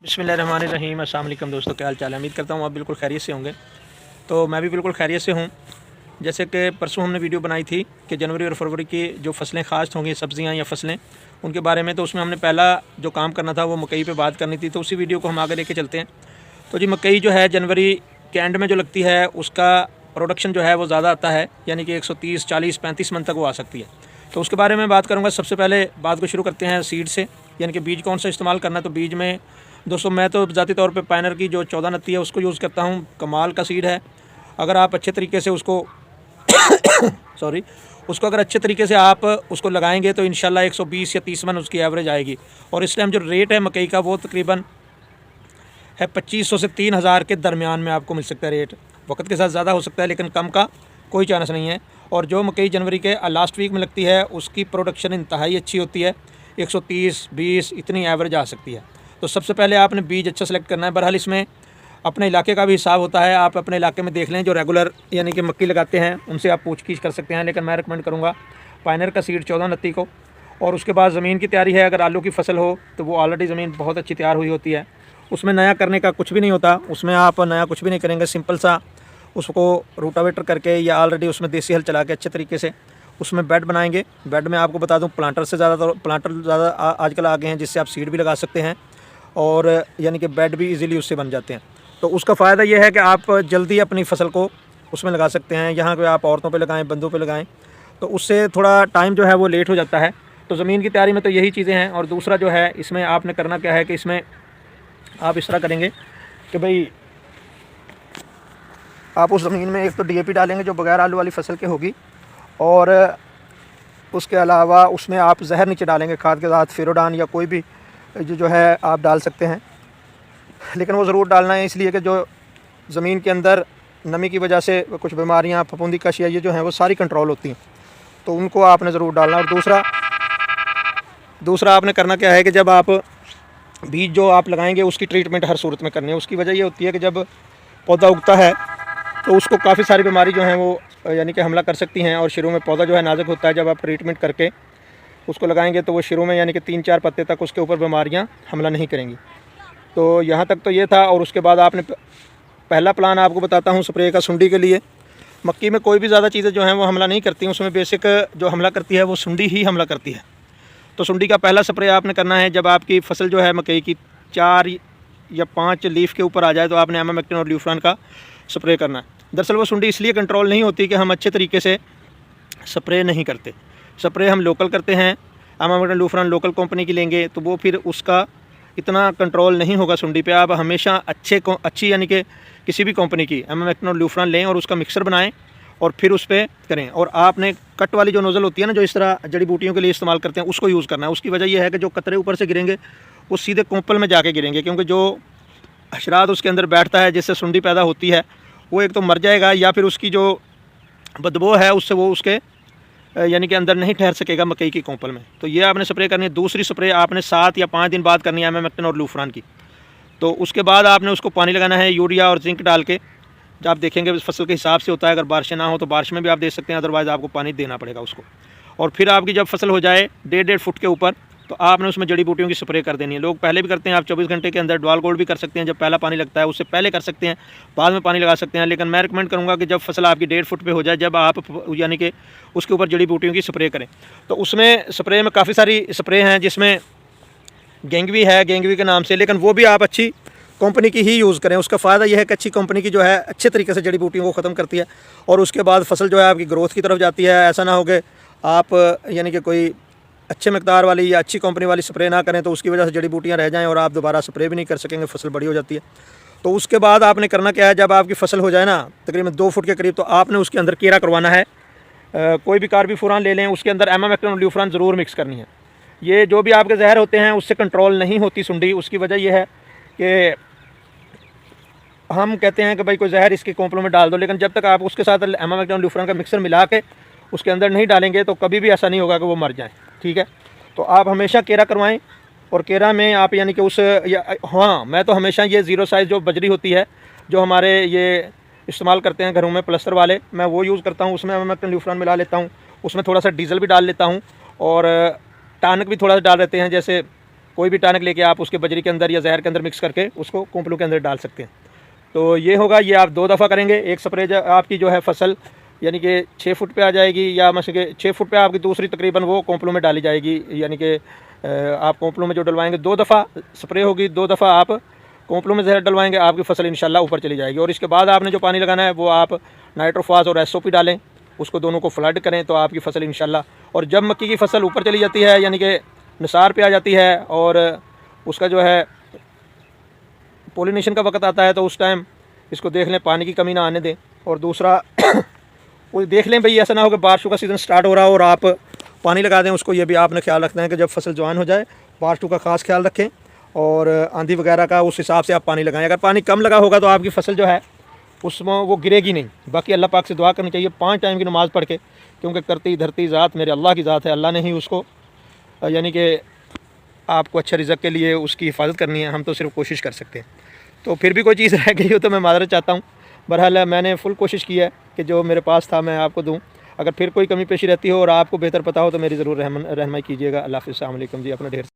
बिस्मिल्लाहिर्रहमानिर्रहीम। अस्सलाम वालेकुम दोस्तों, क्या हाल चाल है। उम्मीद करता हूँ आप बिल्कुल खैरियत से होंगे। तो मैं भी बिल्कुल खैरियत से हूँ। जैसे कि परसों हमने वीडियो बनाई थी कि जनवरी और फरवरी की जो फसलें ख़ास होंगी, सब्ज़ियाँ या फसलें, उनके बारे में। तो उसमें हमने पहला जो काम करना था वो मकई पे बात करनी थी। तो उसी वीडियो को हम आगे लेके चलते हैं। तो जी, मकई जो है जनवरी के एंड में जो लगती है उसका प्रोडक्शन जो है वो ज़्यादा आता है, यानी कि 130, 40, 35 मन तक वो आ सकती है। तो उसके बारे में बात करूँगा। सबसे पहले बात को शुरू करते हैं सीड से, यानी कि बीज कौन सा इस्तेमाल करना है। तो बीज में दोस्तों मैं तो ज़ाती तौर पे पायनर की जो 14 है उसको यूज़ करता हूँ। कमाल का सीड है। अगर आप अच्छे तरीके से उसको उसको अगर अच्छे तरीके से आप उसको लगाएंगे तो इंशाल्लाह 120 या 30 मन उसकी एवरेज आएगी। और इस टाइम जो रेट है मकई का वो तकरीबन है 2500 से 3000 के दरमियान में आपको मिल सकता है रेट। वक्त के साथ ज़्यादा हो सकता है लेकिन कम का कोई चांस नहीं है। और जो मकई जनवरी के लास्ट वीक में लगती है उसकी प्रोडक्शन इंतहाई अच्छी होती है, 130, 20 इतनी एवरेज आ सकती है। तो सबसे पहले आपने बीज अच्छा सेलेक्ट करना है। बहरहाल इसमें अपने इलाके का भी हिसाब होता है। आप अपने इलाके में देख लें, जो रेगुलर यानी कि मक्की लगाते हैं उनसे आप पूछगीछ कर सकते हैं। लेकिन मैं रिकमेंड करूँगा पायनर का सीड 14 को। और उसके बाद ज़मीन की तैयारी है। अगर आलू की फसल हो तो वो ऑलरेडी ज़मीन बहुत अच्छी तैयार हुई होती है, उसमें नया करने का कुछ भी नहीं होता। उसमें आप नया कुछ भी नहीं करेंगे, सिंपल सा उसको रूटावेटर करके या ऑलरेडी उसमें देसी हल चला के अच्छे तरीके से उसमें बेड बनाएंगे। बेड में आपको बता दूं प्लांटर से ज़्यादा आजकल आ गए हैं जिससे आप सीड भी लगा सकते हैं और यानी कि बेड भी इजीली उससे बन जाते हैं। तो उसका फ़ायदा ये है कि आप जल्दी अपनी फसल को उसमें लगा सकते हैं। यहाँ पे आप औरतों पे लगाएं, बंदों पे लगाएं, तो उससे थोड़ा टाइम जो है वो लेट हो जाता है। तो ज़मीन की तैयारी में तो यही चीज़ें हैं। और दूसरा जो है इसमें आपने करना क्या है कि इसमें आप इस तरह करेंगे कि भाई आप उस ज़मीन में एक तो DAP डालेंगे जो बगैर आलू वाली फसल के होगी, और उसके अलावा उसमें आप जहर नीचे डालेंगे खाद के साथ, फेरोडान या कोई भी जो है आप डाल सकते हैं। लेकिन वो ज़रूर डालना है इसलिए कि जो ज़मीन के अंदर नमी की वजह से कुछ बीमारियाँ, फफूंदी कश या ये जो हैं वो सारी कंट्रोल होती हैं, तो उनको आपने ज़रूर डालना। और दूसरा आपने करना क्या है कि जब आप बीज जो आप लगाएंगे उसकी ट्रीटमेंट हर सूरत में करनी है। उसकी वजह ये होती है कि जब पौधा उगता है तो उसको काफ़ी सारी बीमारी जो हैं वो यानी कि हमला कर सकती हैं। और शुरू में पौधा जो है नाजुक होता है, जब आप ट्रीटमेंट करके उसको लगाएंगे तो वो शुरू में यानी कि 3-4 पत्ते तक उसके ऊपर बीमारियां हमला नहीं करेंगी। तो यहाँ तक तो ये था। और उसके बाद आपने पहला प्लान आपको बताता हूँ स्प्रे का सुंडी के लिए। मक्की में कोई भी ज़्यादा चीज़ें जो हैं वो हमला नहीं करती हैं, उसमें बेसिक जो हमला करती है वो सुंडी ही हमला करती है। तो सुंडी का पहला स्प्रे आपने करना है जब आपकी फसल जो है मकई की 4 या 5 लीफ के ऊपर आ जाए, तो आपने एमामेक्टिन और ल्यूफ्रान का स्प्रे करना है। दरअसल वो सुंडी इसलिए कंट्रोल नहीं होती कि हम अच्छे तरीके से स्प्रे नहीं करते। स्प्रे हम लोकल करते हैं, एमामेक्टिन ल्यूफ्रान लोकल कंपनी की लेंगे तो वो फिर उसका इतना कंट्रोल नहीं होगा सुंडी पे। आप हमेशा अच्छी यानी कि किसी भी कंपनी की एमामेक्टिन और ल्यूफ्रान लें और उसका मिक्सर बनाएं और फिर उस पर करें। और आपने कट वाली जो नोज़ल होती है ना, जो इस तरह जड़ी बूटियों के लिए इस्तेमाल करते हैं, उसको यूज़ करना है। उसकी वजह यह है कि जो कतरे ऊपर से गिरेंगे वो सीधे कोंपल में जाके गिरेंगे, क्योंकि जो हशरात उसके अंदर बैठता है जिससे सुंडी पैदा होती है वो एक तो मर जाएगा, या फिर उसकी जो बदबू है उससे वो उसके यानी कि अंदर नहीं ठहर सकेगा मकई की कोंपल में। तो ये आपने स्प्रे करनी है। दूसरी स्प्रे आपने 7 या 5 दिन बाद करनी है एमामेक्टिन और ल्यूफ्रान की। तो उसके बाद आपने उसको पानी लगाना है यूरिया और जिंक डाल के। जब आप देखेंगे फसल के हिसाब से होता है, अगर बारिशें ना हो तो बारिश में भी आप दे सकते हैं, अदरवाइज़ आपको पानी देना पड़ेगा उसको। और फिर आपकी जब फसल हो जाए 1.5 फुट के ऊपर तो आपने उसमें जड़ी बूटियों की स्प्रे कर देनी है। लोग पहले भी करते हैं, आप 24 घंटे के अंदर डुआल गोल्ड भी कर सकते हैं। जब पहला पानी लगता है उससे पहले कर सकते हैं, बाद में पानी लगा सकते हैं। लेकिन मैं रिकमेंड करूँगा कि जब फसल आपकी 1.5 फुट पे हो जाए, जब आप यानी कि उसके ऊपर जड़ी बूटियों की स्प्रे करें। तो उसमें स्प्रे में काफ़ी सारी स्प्रे हैं, जिसमें गेंगवी है, गेंगवी के नाम से, लेकिन वो भी आप अच्छी कंपनी की ही यूज़ करें। उसका फ़ायदा यह है कि अच्छी कंपनी की जो है अच्छे तरीके से जड़ी बूटियों को ख़त्म करती है और उसके बाद फसल जो है आपकी ग्रोथ की तरफ जाती है। ऐसा ना हो कि आप यानी कि कोई अच्छे मकदार वाली या अच्छी कंपनी वाली स्प्रे ना करें तो उसकी वजह से जड़ी बूटियाँ रह जाएँ और आप दोबारा स्प्रे भी नहीं कर सकेंगे, फसल बड़ी हो जाती है। तो उसके बाद आपने करना क्या है, जब आपकी फसल हो जाए ना तकरीबन 2 फुट के करीब, तो आपने उसके अंदर कीड़ा करवाना है। कोई भी कार्बोफ्यूरान ले लें, उसके अंदर एमामेक्टिन और ल्यूफ्रान ज़रूर मिक्स करनी है। ये जो भी आपके जहर होते हैं उससे कंट्रोल नहीं होती सुंडी। उसकी वजह यह है कि हम कहते हैं कि भाई कोई जहर इसके कोंपलों में डाल दो, लेकिन जब तक आप उसके साथ एमामेक्टिन और ल्यूफ्रान का मिक्सर मिला के उसके अंदर नहीं डालेंगे तो कभी भी ऐसा नहीं होगा कि वो मर जाएं। ठीक है, तो आप हमेशा केरा करवाएं। और केरा में आप यानी कि हाँ, मैं तो हमेशा ये 0 साइज़ जो बजरी होती है जो हमारे ये इस्तेमाल करते हैं घरों में प्लस्तर वाले, मैं वो यूज़ करता हूँ। उसमें एमामेक्टिन ल्यूफ्रान मिला लेता हूँ, उसमें थोड़ा सा डीजल भी डाल लेता हूँ और टानक भी थोड़ा सा डाल देते हैं। जैसे कोई भी टॉनिक लेके आप उसके बजरी के अंदर या जहर के अंदर मिक्स करके उसको कोंपलों के अंदर डाल सकते हैं। तो ये होगा, ये आप 2 दफ़ा करेंगे। एक स्प्रे आपकी जो है फसल यानी कि 6 फुट पे आ जाएगी, या मतलब कि 6 फुट पे आपकी दूसरी तकरीबन वो कोंपलों में डाली जाएगी। यानी कि आप कोंपलों में जो डलवाएंगे 2 दफ़ा स्प्रे होगी, 2 दफ़ा आप कोंपलों में जहर डलवाएंगे, आपकी फसल इंशाल्लाह ऊपर चली जाएगी। और इसके बाद आपने जो पानी लगाना है वो आप नाइट्रोफास और SOP डालें, उसको दोनों को फ्लड करें, तो आपकी फसल इंशाल्लाह। और जब मक्की की फसल ऊपर चली जाती है यानी कि निसार पे आ जाती है और उसका जो है पोलिनेशन का वक्त आता है, तो उस टाइम इसको देख लें, पानी की कमी ना आने दें। और दूसरा वो देख लें भाई ऐसा ना हो कि बारिशों का सीज़न स्टार्ट हो रहा हो और आप पानी लगा दें उसको। ये भी आपने ख्याल रखना है कि जब फसल जवान हो जाए बारिशों का ख़ास ख्याल रखें और आंधी वगैरह का उस हिसाब से आप पानी लगाएं। अगर पानी कम लगा होगा तो आपकी फसल जो है उसमें वो गिरेगी नहीं। बाकी अल्लाह पाक से दुआ करनी चाहिए 5 टाइम की नमाज़ पढ़ के, क्योंकि करती धरती ज़ात मेरे अल्लाह की ज़ात है। अल्लाह ने ही उसको यानी कि आपको अच्छे रिज़्क़ के लिए उसकी हिफाजत करनी है, हम तो सिर्फ कोशिश कर सकते हैं। तो फिर भी कोई चीज़ रह गई हो तो मैं माज़रत चाहता हूँ। बहरहाल मैंने फुल कोशिश की है कि जो मेरे पास था मैं आपको दूँ। अगर फिर कोई कमी पेशी रहती हो और आपको बेहतर पता हो तो मेरी ज़रूर रहनुमाई कीजिएगा। अल्लाह हाफ़िज़, अस्सलाम वालेकुम जी, अपना ढेर